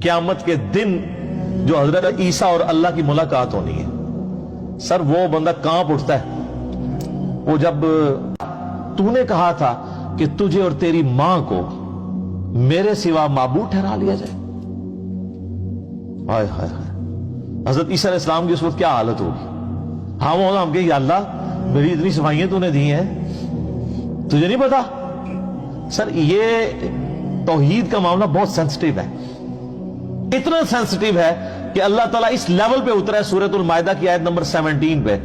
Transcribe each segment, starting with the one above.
قیامت کے دن جو حضرت عیسیٰ اور اللہ کی ملاقات ہونی ہے، سر وہ بندہ کانپ اٹھتا ہے۔ وہ جب تو نے کہا تھا کہ تجھے اور تیری ماں کو میرے سوا معبود ٹھہرا لیا جائے، ہائے ہائے ہائے، حضرت عیسیٰ علیہ السلام کی اس وقت کیا حالت ہوگی؟ ہاں وہ ہم کہیں یا اللہ میری اتنی صفائیاں تو نے دی ہیں، تجھے نہیں پتا؟ سر یہ توحید کا معاملہ بہت سینسٹیو ہے، اتنا سینسٹیو ہے کہ اللہ تعالیٰ اس لیول پہ اترا ہے سورۃ المائدہ کی آیت نمبر 17 پہ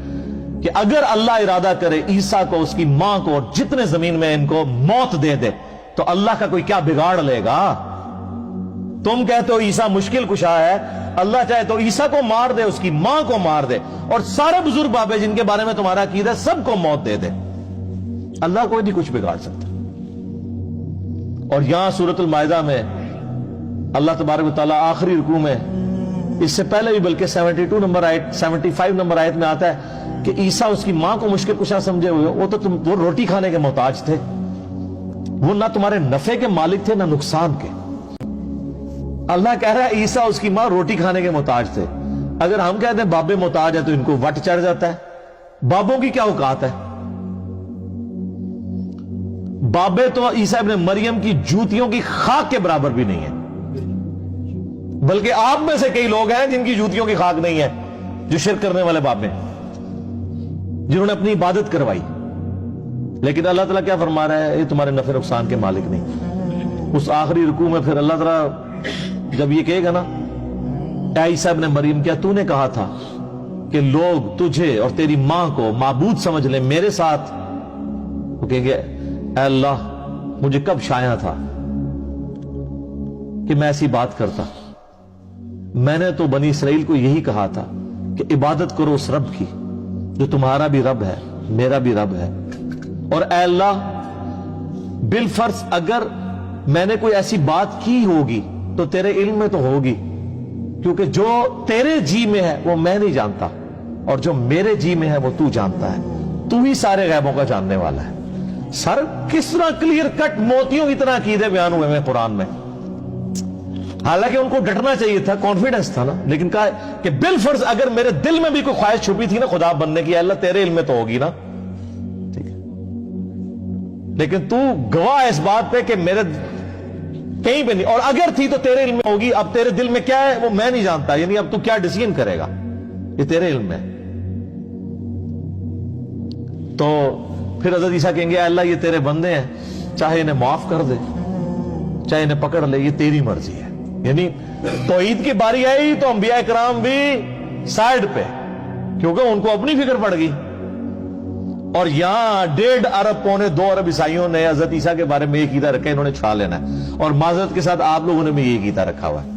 کہ اگر اللہ ارادہ کرے عیسیٰ کو، اس کی ماں کو اور جتنے زمین میں ان کو موت دے دے تو اللہ کا کوئی کیا بگاڑ لے گا؟ تم کہتے ہو عیسیٰ مشکل کشا ہے، اللہ چاہے تو عیسیٰ کو مار دے، اس کی ماں کو مار دے، اور سارے بزرگ بابے جن کے بارے میں تمہارا عقیدہ ہے سب کو موت دے دے، اللہ کوئی نہیں کچھ بگاڑ سکتا۔ اور یہاں سورۃ المائدہ میں اللہ تبارک و تعالیٰ آخری رکوع میں، اس سے پہلے بھی بلکہ 75 نمبر آیت میں آتا ہے کہ عیسیٰ اس کی ماں کو مشکل کشا سمجھے ہوئے، وہ روٹی کھانے کے محتاج تھے، وہ نہ تمہارے نفع کے مالک تھے نہ نقصان کے۔ اللہ کہہ رہا ہے عیسیٰ اس کی ماں روٹی کھانے کے محتاج تھے۔ اگر ہم کہتے ہیں بابے محتاج ہے تو ان کو وٹ چڑھ جاتا ہے۔ بابوں کی کیا اوقات ہے؟ بابے تو عیسیٰ ابن مریم کی جوتیوں کی خاک کے برابر بھی نہیں ہے، بلکہ آپ میں سے کئی لوگ ہیں جن کی جوتیوں کی خاک نہیں ہے، جو شرک کرنے والے بابے، جنہوں نے اپنی عبادت کروائی۔ لیکن اللہ تعالیٰ کیا فرما رہا ہے؟ یہ تمہارے نفع نقصان کے مالک نہیں۔ اس آخری رکوع میں پھر اللہ تعالیٰ جب یہ کہے گا نا، اے عیسیٰ ابن مریم کیا تو نے کہا تھا کہ لوگ تجھے اور تیری ماں کو معبود سمجھ لیں میرے ساتھ؟ وہ کہیں گے اے اللہ مجھے کب شایع تھا کہ میں ایسی بات کرتا؟ میں نے تو بنی اسرائیل کو یہی کہا تھا کہ عبادت کرو اس رب کی جو تمہارا بھی رب ہے میرا بھی رب ہے۔ اور اے اللہ بالفرض اگر میں نے کوئی ایسی بات کی ہوگی تو تیرے علم میں تو ہوگی، کیونکہ جو تیرے جی میں ہے وہ میں نہیں جانتا، اور جو میرے جی میں ہے وہ تو جانتا ہے، تو ہی سارے غیبوں کا جاننے والا ہے۔ سر کس طرح کلیئر کٹ موتیوں کی طرح عقیدے بیان ہوئے ہیں قرآن میں۔ حالانکہ ان کو ڈٹنا چاہیے تھا، کانفیڈنس تھا نا، لیکن کہا کہ بالفرض اگر میرے دل میں بھی کوئی خواہش چھپی تھی نا خدا بننے کی، اللہ تیرے علم میں تو ہوگی نا، ٹھیک ہے، لیکن تو گواہ اس بات پہ کہ میرے کہیں پہ نہیں، اور اگر تھی تو تیرے علم میں ہوگی، اب تیرے دل میں کیا ہے وہ میں نہیں جانتا، یعنی اب تو کیا ڈیسیژن کرے گا یہ تیرے علم میں۔ تو پھر حضرت عیسیٰ کہیں گے اے اللہ یہ تیرے بندے ہیں، چاہے انہیں معاف کر دے چاہے انہیں پکڑ لے، یہ تیری مرضی ہے۔ یعنی توحید کی باری آئی تو انبیاء کرام بھی سائیڈ پہ، کیونکہ ان کو اپنی فکر پڑ گئی۔ اور یہاں 1.5 ارب پونے 2 ارب عیسائیوں نے حضرت عیسیٰ کے بارے میں یہ عقیدہ رکھا انہوں نے چھا لینا ہے، اور معذرت کے ساتھ آپ لوگوں نے بھی یہ عقیدہ رکھا ہوا ہے۔